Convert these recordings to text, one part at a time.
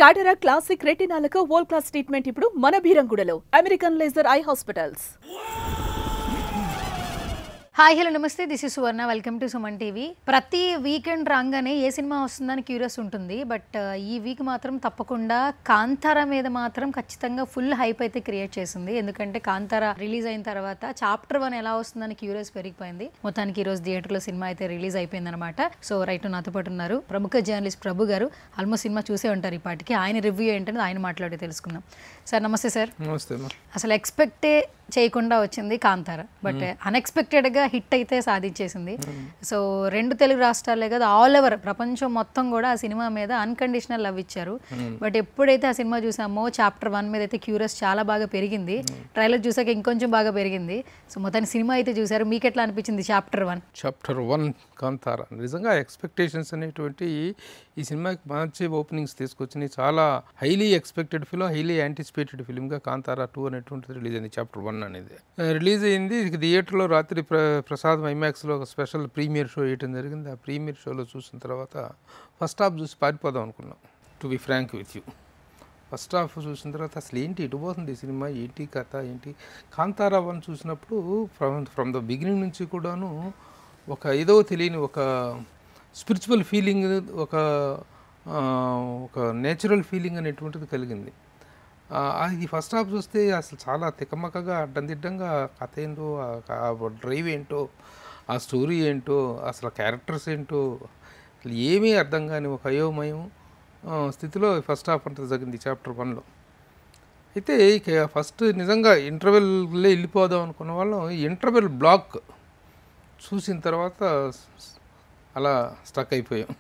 టాటరా classic రెటినాలకు world class treatment ఇప్పుడు మన బీరంగూడలో American laser eye hospitals. Hi hello నమస్తే, this is Suvarna. Welcome to Suman TV. ప్రతి వీకెండ్ రాగానే ఏ సినిమా వస్తుందని క్యూరియస్ ఉంటుంది. బట్ ఈ వీక్ మాత్రం తప్పకుండా కాంతారా మీద మాత్రం ఖచ్చితంగా ఫుల్ హైప్ అయితే క్రియేట్ చేసింది. ఎందుకంటే కాంతారా రిలీజ్ అయిన తర్వాత చాప్టర్ 1 ఎలా వస్తుందని క్యూరియస్ పెరిగిపోయింది. మొత్తానికి ఈ రోజు థియేటర్లో సినిమా అయితే రిలీజ్ అయిపోయింది అనమాట. సో రైట్ నాతో పాటు ఉన్నారు ప్రముఖ జర్నలిస్ట్ ప్రభు గారు. ఆల్మోస్ట్ సినిమా చూసే ఉంటారు ఈ పాటికి. ఆయన రివ్యూ ఏంటంటే ఆయన మాట్లాడి తెలుసుకుందాం. సార్ నమస్తే. సార్ నమస్తే. అసలు ఎక్స్పెక్టే చేయకుండా వచ్చింది కాంతారా, బట్ అన్ఎక్స్పెక్టెడ్గా హిట్ అయితే సాధించేసింది. సో 2 తెలుగు రాష్ట్రాలే కదా, ఆల్ ఓవర్ ప్రపంచం మొత్తం కూడా ఆ సినిమా మీద అన్కండిషనల్ లవ్ ఇచ్చారు. బట్ ఎప్పుడైతే ఆ సినిమా చూసామో చాప్టర్ 1 మీద అయితే క్యూరియస్ చాలా బాగా పెరిగింది. ట్రైలర్ చూసాక ఇంకొంచెం బాగా పెరిగింది. సో మొత్తానికి సినిమా అయితే చూసారు, మీకు ఎట్లా అనిపించింది చాప్టర్ 1? చాప్టర్ 1 కాంతారా నిజంగా ఎక్స్పెక్టేషన్స్ అనేటువంటి ఈ సినిమాకి మంచి ఓపెనింగ్స్ తీసుకొచ్చినాయి. చాలా highly expected film, highly anticipated ఫిలింగా కాంతారా 2 అనేటువంటిది రిలీజ్ అయింది. చాప్టర్ 1 అనేది రిలీజ్ అయింది. థియేటర్లో రాత్రి ప్రసాద్ ఐమాక్స్లో ఒక స్పెషల్ ప్రీమియర్ షో వేయటం జరిగింది. ఆ ప్రీమియర్ షోలో చూసిన తర్వాత ఫస్ట్ హాఫ్ చూసి పారిపోదాం అనుకున్నాం, to be frank with you. First half చూసిన తర్వాత అసలు ఏంటి ఇటుపోతుంది ఈ సినిమా, ఏంటి కథ ఏంటి. కాంతారా 1 చూసినప్పుడు ఫ్రమ్ ద బిగినింగ్ నుంచి కూడాను ఒక ఏదో తెలియని ఒక స్పిరిచువల్ ఫీలింగ్, ఒక నేచురల్ ఫీలింగ్ అనేటువంటిది కలిగింది. అది ఫస్ట్ హాఫ్ చూస్తే అసలు చాలా తికమకగా అడ్డందిడ్డంగా కథ ఏంటో, ఆ డ్రైవ్ ఏంటో, ఆ స్టోరీ ఏంటో, అసలు క్యారెక్టర్స్ ఏంటో అసలు ఏమీ అర్థం కాని ఒక అయోమయం స్థితిలో ఫస్ట్ హాఫ్ అంతా జరిగింది చాప్టర్ 1లో. అయితే ఇక ఫస్ట్ నిజంగా ఇంటర్వెల్లో వెళ్ళిపోదాం అనుకున్న వాళ్ళం ఇంటర్వెల్ బ్లాక్ చూసిన తర్వాత అలా స్టక్ అయిపోయాం.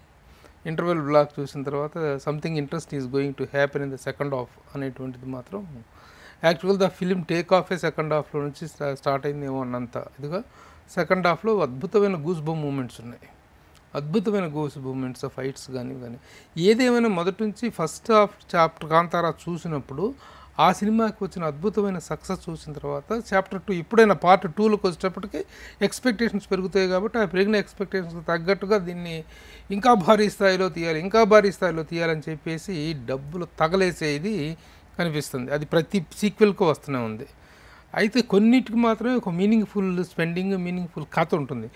ఇంటర్వెల్ బ్లాక్ చూసిన తర్వాత something interest is going to happen in the second half అనేటువంటిది మాత్రం యాక్చువల్ ద ఫిలిం టేక్ ఆఫే సెకండ్ హాఫ్లో నుంచి స్టార్ట్ అయిందేమో అన్నంత ఇదిగా సెకండ్ హాఫ్లో అద్భుతమైన గూస్ బమ్ మూమెంట్స్ ఉన్నాయి. అద్భుతమైన గూస్ మూమెంట్స్, ఫైట్స్ కానీ ఏదేమైనా మొదటి నుంచి ఫస్ట్ హాఫ్ చాప్టర్ కాంతారా చూసినప్పుడు ఆ సినిమాకి వచ్చిన అద్భుతమైన సక్సెస్ చూసిన తర్వాత చాప్టర్ 2 ఇప్పుడైనా పార్ట్ 2లోకి వచ్చేటప్పటికి ఎక్స్పెక్టేషన్స్ పెరుగుతాయి. కాబట్టి ఆ పెరిగిన ఎక్స్పెక్టేషన్స్కి తగ్గట్టుగా దీన్ని ఇంకా భారీ స్థాయిలో తీయాలని చెప్పేసి డబ్బులు తగలేసేది కనిపిస్తుంది. అది ప్రతి సీక్వెల్కి వస్తూనే ఉంది. అయితే కొన్నిటికి మాత్రమే ఒక మీనింగ్ఫుల్ స్పెండింగ్, మీనింగ్ఫుల్ కథ ఉంటుంది.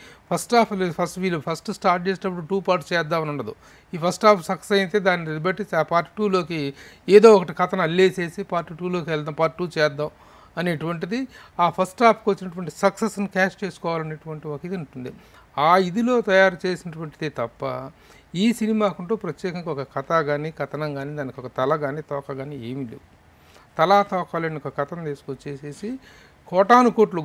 వీళ్ళు ఫస్ట్ స్టార్ట్ చేసేటప్పుడు 2 పార్ట్స్ చేద్దామని ఉండదు. ఈ ఫస్ట్ హాఫ్ సక్సెస్ అయితే దాన్ని బట్టి ఆ పార్ట్ 2లోకి ఏదో ఒకటి కథను అల్లేసేసి పార్ట్ 2లోకి వెళ్దాం, పార్ట్ 2 చేద్దాం అనేటువంటిది ఆ ఫస్ట్ హాఫ్కి వచ్చినటువంటి సక్సెస్ని క్యాష్ చేసుకోవాలనేటువంటి ఒక ఇది ఉంటుంది. ఆ ఇదిలో తయారు చేసినటువంటిదే తప్ప ఈ సినిమాకుంటూ ప్రత్యేకంగా ఒక కథ కానీ, కథనం కానీ, దానికి ఒక తల కానీ, తోక కానీ ఏమీ లేవు. తలా తోకాలని ఒక కథను తీసుకొచ్చేసేసి కోటాను కోట్లు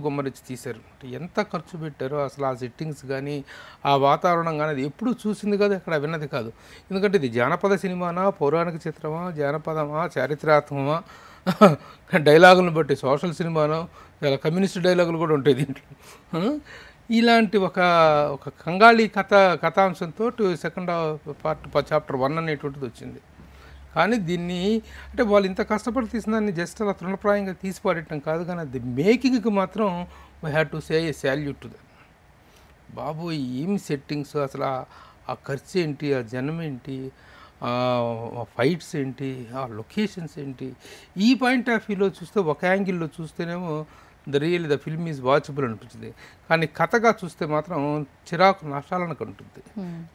గుమ్మరిచ్చి తీశారు. ఎంత ఖర్చు పెట్టారో అసలు ఆ సెట్టింగ్స్ కానీ, ఆ వాతావరణం కానీ అది ఎప్పుడు చూసింది కాదు, ఎక్కడ విన్నది కాదు. ఎందుకంటే ఇది జానపద సినిమానా, పౌరాణిక చిత్రమా, జానపదమా, చారిత్రాత్మకమా, డైలాగులను బట్టి సోషల్ సినిమానో, ఇలా కమ్యూనిస్ట్ డైలాగులు కూడా ఉంటాయి దీంట్లో. ఇలాంటి ఒక కంగాళీ కథాంశంతో సెకండ్ పార్ట్ చాప్టర్ 1 అనేటువంటిది వచ్చింది. కానీ దీన్ని అంటే వాళ్ళు ఇంత కష్టపడి తీసిన దాన్ని జస్ట్ అలా తృణప్రాయంగా తీసిపాడటం కాదు, కానీ అది మేకింగ్కి మాత్రం we have to say a salute to them. బాబు ఏమి సెట్టింగ్స్, అసలు ఆ ఖర్చు ఏంటి, ఆ జనం ఏంటి, ఫైట్స్ ఏంటి, ఆ లొకేషన్స్ ఏంటి, ఈ పాయింట్ ఆఫ్ వ్యూలో చూస్తే ఒక యాంగిల్లో చూస్తేనేమో ద ఫిల్మ్ ఈజ్ వాచబుల్ అనిపించింది. కానీ కథగా చూస్తే మాత్రం చిరాకు నష్టాలను కంటుంది.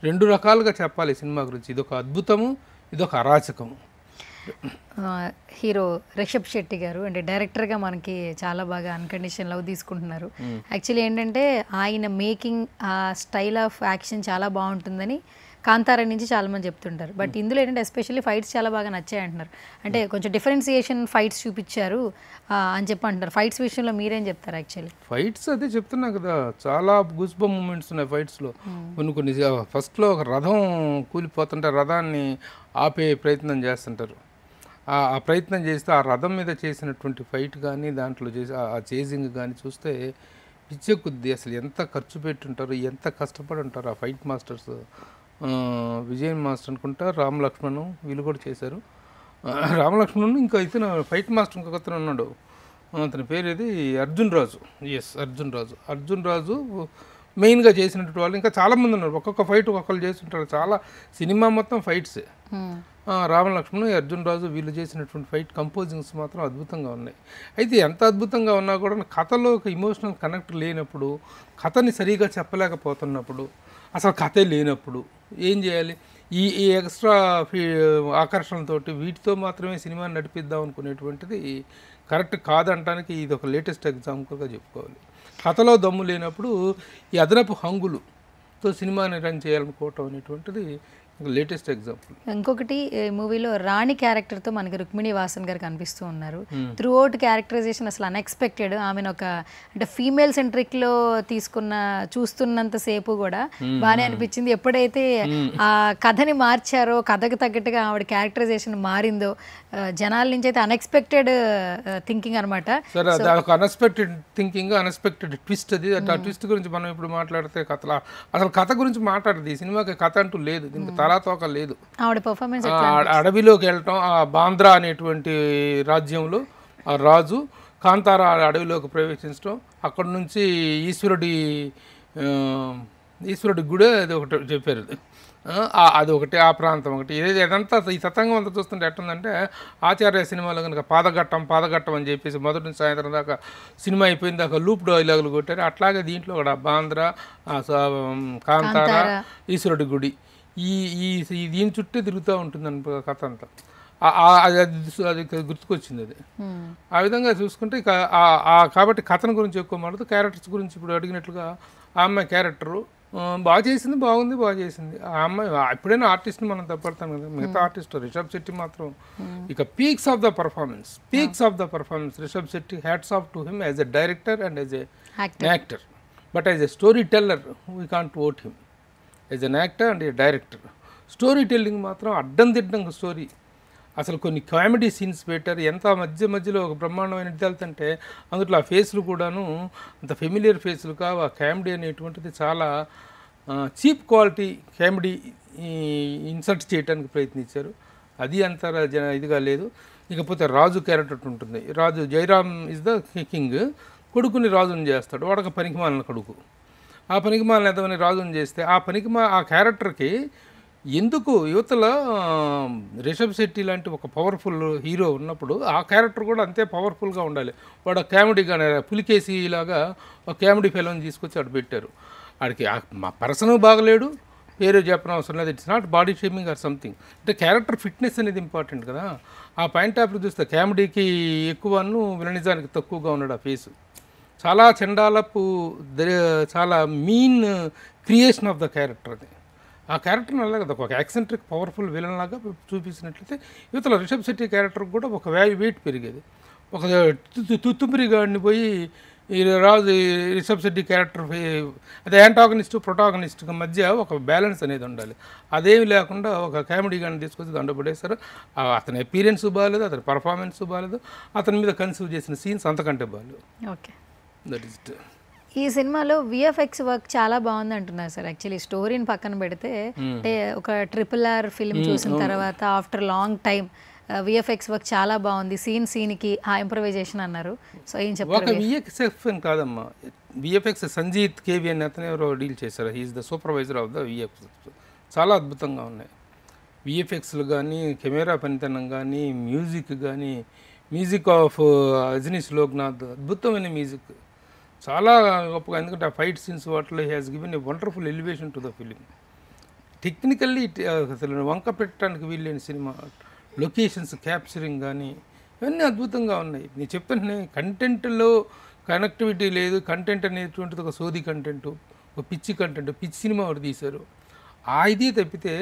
2 రకాలుగా చెప్పాలి సినిమా గురించి. ఇదొక అద్భుతము, ఇదొక అరాచకము. హీరో రిషబ్ శెట్టి గారు అంటే డైరెక్టర్గా మనకి చాలా బాగా అన్కండిషన్ లవ్ తీసుకుంటున్నారు. యాక్చువల్లీ ఏంటంటే ఆయన మేకింగ్, ఆ స్టైల్ ఆఫ్ యాక్షన్ చాలా బాగుంటుందని కాంతారా నుంచి చాలామంది చెప్తుంటారు. బట్ ఇందులో ఏంటంటే ఎస్పెషల్లీ ఫైట్స్ చాలా బాగా నచ్చాయి అంటున్నారు. అంటే కొంచెం డిఫరెన్సియేషన్ ఫైట్స్ చూపించారు అని చెప్పి అంటున్నారు. ఫైట్స్ విషయంలో మీరేం చెప్తారు? యాక్చువల్లీ ఫైట్స్ అదే చెప్తున్నా కదా, చాలా గూస్బమ్ మూమెంట్స్ ఉన్నాయి ఫైట్స్లో. కొన్ని ఫస్ట్లో ఒక రథం కూలిపోతుంటే రథాన్ని ఆపే ప్రయత్నం చేస్తుంటారు. ఆ ప్రయత్నం చేస్తే ఆ రథం మీద చేసినటువంటి ఫైట్ కానీ, దాంట్లో చేసి ఆ చేజింగ్ కానీ చూస్తే పిచ్చే కొద్ది అసలు ఎంత ఖర్చు పెట్టుంటారు, ఎంత కష్టపడి ఉంటారు ఆ ఫైట్ మాస్టర్స్. విజయన్ మాస్టర్ అనుకుంటా, రామ్ లక్ష్మణ్ వీళ్ళు కూడా చేశారు. రామ్ లక్ష్మణ్ ఇంకా ఇతను ఫైట్ మాస్టర్ ఇంకొక అతను ఉన్నాడు, అతని పేరు ఏది, అర్జున్ రాజు. అర్జున్ రాజు మెయిన్గా చేసినటువంటి వాళ్ళు ఇంకా చాలామంది ఉన్నారు. ఒక్కొక్క ఫైట్ ఒక్కొక్కరు చేస్తుంటారు. చాలా సినిమా మొత్తం ఫైట్సే. రావణ లక్ష్మణ్, అర్జున్ రాజు వీళ్ళు చేసినటువంటి ఫైట్ కంపోజింగ్స్ మాత్రం అద్భుతంగా ఉన్నాయి. అయితే ఎంత అద్భుతంగా ఉన్నా కూడా కథలో ఒక ఇమోషనల్ కనెక్ట్ లేనప్పుడు, కథని సరిగా చెప్పలేకపోతున్నప్పుడు, అసలు కథే లేనప్పుడు ఏం చేయాలి? ఈ ఎక్స్ట్రా ఆకర్షణలతోటి వీటితో మాత్రమే సినిమాని నడిపిద్దాం అనుకునేటువంటిది కరెక్ట్ కాదంటానికి ఇది ఒక లేటెస్ట్ ఎగ్జాంపుల్గా చెప్పుకోవాలి. కథలో దమ్ము లేనప్పుడు ఈ అదనపు హంగులుతో సినిమాని రన్ చేయాలనుకోవటం అనేటువంటిది లేటెస్ట్ ఎగ్జాంపుల్. ఇంకొకటి మూవీలో రాణి క్యారెక్టర్తో మనకి రుక్మిణి వాసన్ గారు కనిపిస్తూ ఉన్నారు. త్రూ అవుట్ క్యారెక్టరైజేషన్ అసలు అన్ఎక్స్పెక్టెడ్. ఆమెను ఒక అంటే ఫీమేల్ సెంట్రిక్లో చూస్తున్నంత సేపు కూడా బాగానే అనిపించింది. ఎప్పుడైతే ఆ కథని మార్చారో, కథకు తగ్గట్టుగా ఆవిడ క్యారెక్టరైజేషన్ మారిందో, జనాల నుంచి అయితే అన్ఎక్స్పెక్టెడ్ థింకింగ్ అనమాట. సరే, ఒక అన్ఎక్స్పెక్టెడ్ థింకింగ్, అన్ఎక్స్పెక్టెడ్ ట్విస్ట్ అది. ఆ ట్విస్ట్ గురించి మనం ఇప్పుడు మాట్లాడితే అసలు కథ గురించి మాట్లాడదు. ఈ సినిమాకి కథ అంటూ లేదు, దీనికి తలాతోక లేదు. ఆవిడ పర్ఫార్మెన్స్ అడవిలోకి వెళ్ళటం, ఆ బాంద్రా అనేటువంటి రాజ్యంలో ఆ రాజు కాంతారా అడవిలోకి ప్రవేశించడం, అక్కడ నుంచి ఈశ్వరుడి గుడి అది ఒకటి చెప్పారు. అది ఒకటి, ఆ ప్రాంతం ఒకటి. ఇదంతా ఈ తతంగం అంతా చూస్తుంటే ఎట్టుందంటే ఆచార్య సినిమాలో కనుక పాదఘట్టం అని చెప్పేసి మొదటి నుంచి సాయంత్రం దాకా సినిమా అయిపోయిన దాకా లూప్ డైలాగులు కొట్టారు. అట్లాగే దీంట్లో కూడా బాంద్రా, కాంతారా, ఈశ్వరుడి గుడి, ఈ దీని చుట్టే తిరుగుతూ ఉంటుందని కథ అంతా. అది గుర్తుకొచ్చింది అది. ఆ విధంగా చూసుకుంటే కాబట్టి కథను గురించి ఎక్కువ మాట్లాడుతూ క్యారెక్టర్స్ గురించి ఇప్పుడు అడిగినట్లుగా ఆ అమ్మాయి క్యారెక్టరు బాగా చేసింది. ఆ అమ్మాయి ఎప్పుడైనా ఆర్టిస్ట్ని మనం తప్పడతాం కదా, మిగతా ఆర్టిస్ట్ రిషబ్ శెట్టి మాత్రం ఇక peaks of the performance Rishab Shetty, hats off to him as a director and as a actor. But as a story teller we can't vote him. As an actor and a director story telling మాత్రం అడ్డందిడ్డంగా story. అసలు కొన్ని comedy scenes పెట్టారు. ఎంత మధ్యలో ఒక బ్రహ్మాండమైన వెళ్తుంటే అందులో ఆ ఫేస్లు కూడాను అంత ఫెమిలియర్ ఫేస్లు కావు. ఆ కామెడీ అనేటువంటిది చాలా చీప్ క్వాలిటీ కామెడీ ఇన్సర్ట్ చేయడానికి ప్రయత్నించారు. అది అంత ఇదిగా లేదు. ఇకపోతే రాజు క్యారెక్టర్ ఉంటుంది. రాజు జయరామ్ ఇస్ ద కింగ్. కొడుకుని రాజుని చేస్తాడు. వాడొక పనికిమాలిన కొడుకు. ఆ పనికిమాలిన ఎదవని రాజుని చేస్తే ఆ క్యారెక్టర్కి ఎందుకు యువతల రిషబ్ శెట్టి లాంటి ఒక పవర్ఫుల్ హీరో ఉన్నప్పుడు ఆ క్యారెక్టర్ కూడా అంతే పవర్ఫుల్గా ఉండాలి. వాడు కామెడీగానే పులికేసి లాగా ఒక కామెడీ ఫిల్మ్ తీసుకొచ్చి అటు పెట్టారు. వాడికి మా పర్సన్ బాగలేడు, పేరు చెప్పడం అవసరం లేదు. It's not body shaming or something. అంటే క్యారెక్టర్ ఫిట్నెస్ అనేది ఇంపార్టెంట్ కదా. ఆ పాయింట్ ఆఫ్ వ్యూ చూస్తే కామెడీకి ఎక్కువను విలనిజానికి తక్కువగా ఉన్నాడు ఆ ఫేసు. చాలా చండాలపు, చాలా mean creation of the character అది. ఆ క్యారెక్టర్ని అలాగే ఒక యాక్సెంట్రిక్ పవర్ఫుల్ విలన్ లాగా చూపించినట్లయితే యువతల రిషబ్ శెట్టి క్యారెక్టర్ కూడా ఒక వెయిట్ పెరిగేది. ఒక తుత్తుమిరి గాడిని పోయి ఈ రిషబ్ శెట్టి క్యారెక్టర్ అదే యాంటాగనిస్ట్ ప్రొటాగనిస్ట్ మధ్య ఒక బ్యాలెన్స్ అనేది ఉండాలి. అదేమి లేకుండా ఒక కామెడీ గాడిని తీసుకొచ్చి దండపడేశారు. అతని అపీరెన్స్ బాగాలేదు, అతని పర్ఫార్మెన్స్ బాగాలేదు, అతని మీద కన్సీవ్ చేసిన సీన్స్ అంతకంటే బాగాలేదు. Okay, that is it. ఈ సినిమాలో విఎఫ్ఎక్స్ వర్క్ చాలా బాగుంది అంటున్నారు సార్. యాక్చువల్లీ స్టోరీని పక్కన పెడితే అంటే ఒక RRR ఫిల్మ్ చూసిన తర్వాత after long time VFX work చాలా బాగుంది. సీన్కి ఆ ఇంప్రవైజేషన్ అన్నారు. సో ఏం చెప్తారు? ఒక విఎఫ్ఎక్స్ కాదమ్మా, విఎఫ్ఎక్స్ సంజీత్ కేవి అని అతను ఎవరో డీల్ చేశారు. He's the supervisor of the VFX. చాలా అద్భుతంగా ఉన్నాయి విఎఫ్ఎక్స్లు కానీ, కెమెరా పనితనం కానీ, మ్యూజిక్ ఆఫ్ అజనీష్ లోక్నాథ్, అద్భుతమైన మ్యూజిక్, చాలా గొప్పగా. ఎందుకంటే ఆ ఫైట్ సీన్స్ వాటిలో he has given a wonderful elevation to the film. Technically అసలు వంక పెట్టడానికి వీల్లేని సినిమా. లొకేషన్స్ క్యాప్చరింగ్ కానీ ఇవన్నీ అద్భుతంగా ఉన్నాయి. నేను చెప్తుంటే కంటెంట్లో కనెక్టివిటీ లేదు. కంటెంట్ అనేటువంటిది ఒక సోది కంటెంట్, ఒక పిచ్చి సినిమా ఒకటి తీశారు. ఇది తప్పితే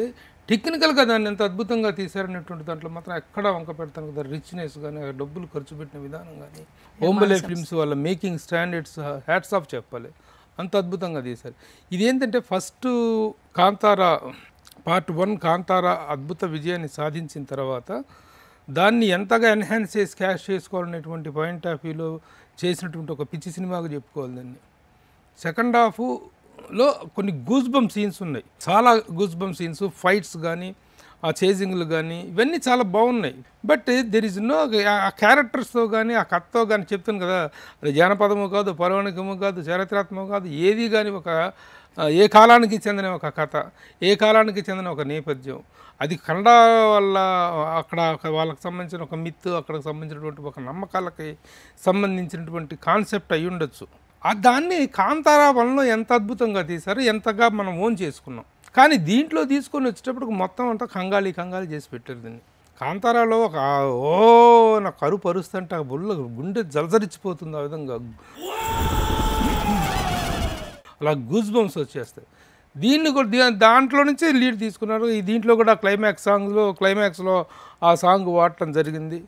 టెక్నికల్గా దాన్ని ఎంత అద్భుతంగా తీశారనేటువంటి దాంట్లో మాత్రం ఎక్కడ వంక పెడతాను కదా. రిచ్నెస్ కానీ, డబ్బులు ఖర్చు పెట్టిన విధానం కానీ, ఓంబలే ఫిల్మ్స్ వాళ్ళ మేకింగ్ స్టాండర్డ్స్ హ్యాట్స్ ఆఫ్ చెప్పాలి. అంత అద్భుతంగా తీశారు. ఇదేంటంటే ఫస్ట్ కాంతారా పార్ట్ 1 కాంతారా అద్భుత విజయాన్ని సాధించిన తర్వాత దాన్ని ఎంతగా ఎన్హాన్స్ చేసి క్యాష్ చేసుకోవాలనేటువంటి పాయింట్ ఆఫ్ వ్యూలో చేసినటువంటి ఒక పిచ్చి సినిమాగా చెప్పుకోవాలి దాన్ని. సెకండ్ హాఫ్లో కొన్ని గూస్ బంప్ సీన్స్ ఉన్నాయి, చాలా గూస్ బంప్ సీన్స్, ఫైట్స్ కానీ, ఆ చేజింగ్లు కానీ ఇవన్నీ చాలా బాగున్నాయి. బట్ దెర్ ఇస్ నో ఆ క్యారెక్టర్స్తో కానీ, ఆ కథతో కానీ చెప్తాను కదా, అది జానపదము కాదు, పౌరాణికము కాదు, చారిత్రాత్మకము కాదు, ఏది కానీ ఒక ఏ కాలానికి చెందిన ఒక కథ, ఏ కాలానికి చెందిన ఒక నేపథ్యం, అది కన్నడ వల్ల అక్కడ వాళ్ళకి సంబంధించిన ఒక మిత్, అక్కడికి సంబంధించినటువంటి ఒక నమ్మకాలకి సంబంధించినటువంటి కాన్సెప్ట్ అయి ఉండొచ్చు. దాన్ని కాంతారా 1లో ఎంత అద్భుతంగా తీశారు, ఎంతగా మనం ఓన్ చేసుకున్నాం. కానీ దీంట్లో తీసుకొని వచ్చేటప్పటికి మొత్తం అంతా కంగాలి చేసి పెట్టారు దీన్ని. కాంతారాలో ఒక నా కరుపు పరుస్తుంటే ఆ బుల్ల గుండె జలజరిచ్చిపోతుంది. ఆ విధంగా అలా గూస్ బంప్స్ వచ్చేస్తాయి. దీన్ని కూడా దాంట్లో నుంచే లీడ్ తీసుకున్నారు. దీంట్లో కూడా క్లైమాక్స్లో ఆ సాంగ్ వాడటం జరిగింది,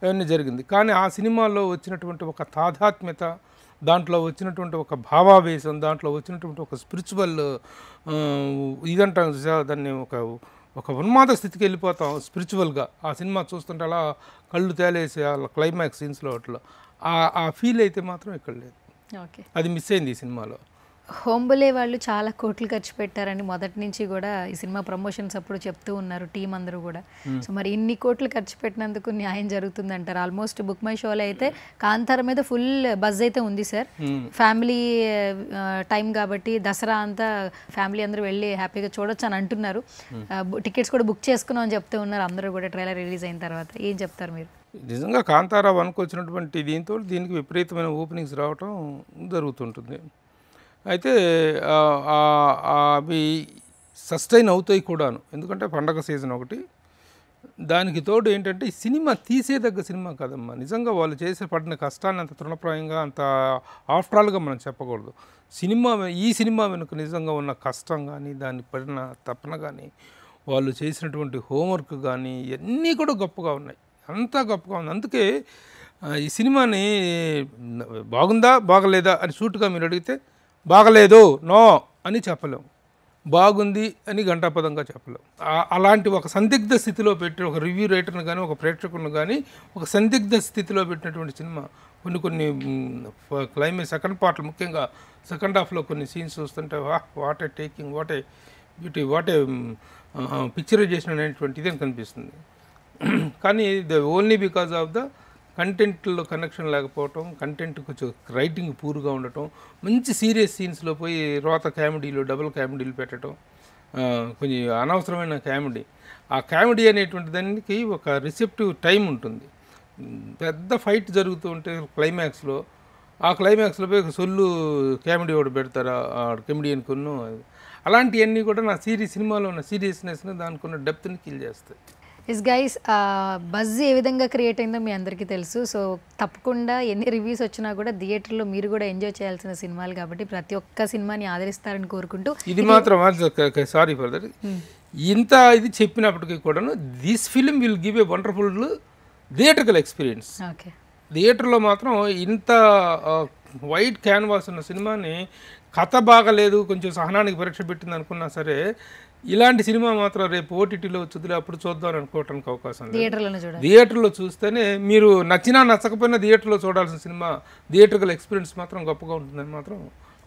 అవన్నీ జరిగింది. కానీ ఆ సినిమాలో వచ్చినటువంటి ఒక తాదాత్మ్యత, దాంట్లో వచ్చినటువంటి ఒక భావావేశం, దాంట్లో వచ్చినటువంటి ఒక స్పిరిచువల్ ఇదంటాం దాన్ని, ఒక ఉన్మాద స్థితికి వెళ్ళిపోతాం స్పిరిచువల్గా. ఆ సినిమా చూస్తుంటే అలా కళ్ళు తేలేసి ఆ క్లైమాక్స్ సీన్స్లో అట్లా ఆ ఫీల్ అయితే మాత్రం ఇక్కడ లేదు. ఓకే, అది మిస్ అయింది ఈ సినిమాలో. హోంబులే వాళ్ళు చాలా కోట్లు ఖర్చు పెట్టారని మొదటి నుంచి కూడా ఈ సినిమా ప్రమోషన్స్ అప్పుడు చెప్తూ ఉన్నారు టీం అందరూ కూడా. సో మరి ఇన్ని కోట్లు ఖర్చు పెట్టినందుకు న్యాయం జరుగుతుంది అంటారు? ఆల్మోస్ట్ బుక్ మై షోలో అయితే కాంతార మీద ఫుల్ బజ్ అయితే ఉంది సార్. ఫ్యామిలీ టైం కాబట్టి దసరా అంతా ఫ్యామిలీ అందరూ వెళ్ళి హ్యాపీగా చూడొచ్చు అని అంటున్నారు. టికెట్స్ కూడా బుక్ చేసుకున్నాం అని చెప్తూ ఉన్నారు అందరూ కూడా ట్రైలర్ రిలీజ్ అయిన తర్వాత. ఏం చెప్తారు మీరు? నిజంగా కాంతారా 1కు వచ్చినటువంటి దీనికి విపరీతమైన ఓపెనింగ్స్ రావటం జరుగుతుంటుంది. అయితే అవి సస్టైన్ అవుతాయి కూడాను, ఎందుకంటే పండగ సీజన్ ఒకటి. దానికి తోడు ఏంటంటే ఈ సినిమా తీసేదగ్గ సినిమా కాదమ్మా. నిజంగా వాళ్ళు పడిన కష్టాన్ని అంత తృణప్రాయంగా, అంత ఆఫ్టరాల్గా మనం చెప్పకూడదు. ఈ సినిమా వెనుక నిజంగా ఉన్న కష్టం కానీ, దాన్ని పడిన తపన కానీ, వాళ్ళు చేసినటువంటి హోంవర్క్ కానీ ఇవన్నీ కూడా గొప్పగా ఉన్నాయి, అంతా గొప్పగా ఉంది. అందుకే ఈ సినిమాని బాగుందా బాగలేదా అని సూటుగా మీరు అడిగితే బాగలేదు నో అని చెప్పలేము, బాగుంది అని గంటాపదంగా చెప్పలేము. అలాంటి ఒక సందిగ్ధ స్థితిలో పెట్టి ఒక రివ్యూ రైటర్ని కానీ, ఒక ప్రేక్షకులను కానీ ఒక సందిగ్ధ స్థితిలో పెట్టినటువంటి సినిమా. కొన్ని క్లైమాక్స్ సెకండ్ పార్ట్లో, ముఖ్యంగా సెకండ్ హాఫ్లో కొన్ని సీన్స్ చూస్తుంటే what a taking, what a beauty, what a picturization అనేటువంటిది అని కనిపిస్తుంది. కానీ ఓన్లీ బికాజ్ ఆఫ్ ద కంటెంట్లో కనెక్షన్ లేకపోవటం, కంటెంట్ కొంచెం రైటింగ్ పూర్గా ఉండటం, మంచి సీరియస్ సీన్స్లో పోయి రోత కామెడీలు, డబుల్ కామెడీలు పెట్టడం, కొంచెం అనవసరమైన కామెడీ. ఆ కామెడీ అనేటువంటి దానికి ఒక రిసెప్టివ్ టైం ఉంటుంది. పెద్ద ఫైట్ జరుగుతూ ఉంటే క్లైమాక్స్లో, ఆ క్లైమాక్స్లో పోయి సొల్లు కామెడీ ఒకటి పెడతారు ఆ కమెడియన్ కొన్ను. అలాంటివన్నీ కూడా నా సినిమాలో ఉన్న సీరియస్నెస్ని, దానికి ఉన్న డెప్త్ని కిల్ చేస్తాయి. ఇస్ గైస్, బజ్ ఏ విధంగా క్రియేట్ అయిందో మీ అందరికీ తెలుసు. సో తప్పకుండా ఎన్ని రివ్యూస్ వచ్చినా కూడా థియేటర్లో మీరు కూడా ఎంజాయ్ చేయాల్సిన సినిమాలు కాబట్టి ప్రతి ఒక్క సినిమాని ఆదరిస్తారని కోరుకుంటూ, ఇది మాత్రం సారీ ఫర్ దట్, ఇంత ఇది చెప్పినప్పటికీ కూడాను this film will give a wonderful theatrical experience. Okay, థియేటర్లో మాత్రం ఇంత వైట్ క్యాన్వాస్ ఉన్న సినిమాని, కథ బాగలేదు కొంచెం సహనానికి పరీక్ష పెట్టింది అనుకున్నా సరే, ఇలాంటి సినిమా మాత్రం రేపు ఓటీటీలో వచ్చుదిలే అప్పుడు చూద్దాం అనుకోవటానికి అవకాశం లేదు. థియేటర్లో చూస్తేనే, మీరు నచ్చినా నచ్చకపోయినా థియేటర్లో చూడాల్సిన సినిమా, థియేటర్కల్ ఎక్స్పీరియన్స్ మాత్రం గొప్పగా ఉంటుందని మాత్రం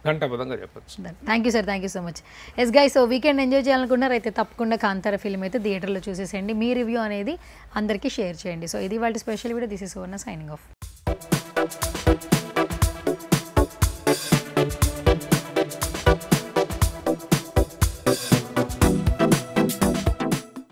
గంటాపదంగా చెప్పచ్చు. Thank you sir, thank you so much. Yes guys, so weekend enjoy చేయాలనుకున్నారు అయితే తప్పకుండా కాంతార ఫిల్మ్ అయితే థియేటర్లో చూసేసేయండి. మీ రివ్యూ అనేది అందరికీ షేర్ చేయండి. సో ఇది వాళ్ళ special video. This is Suvarna signing off.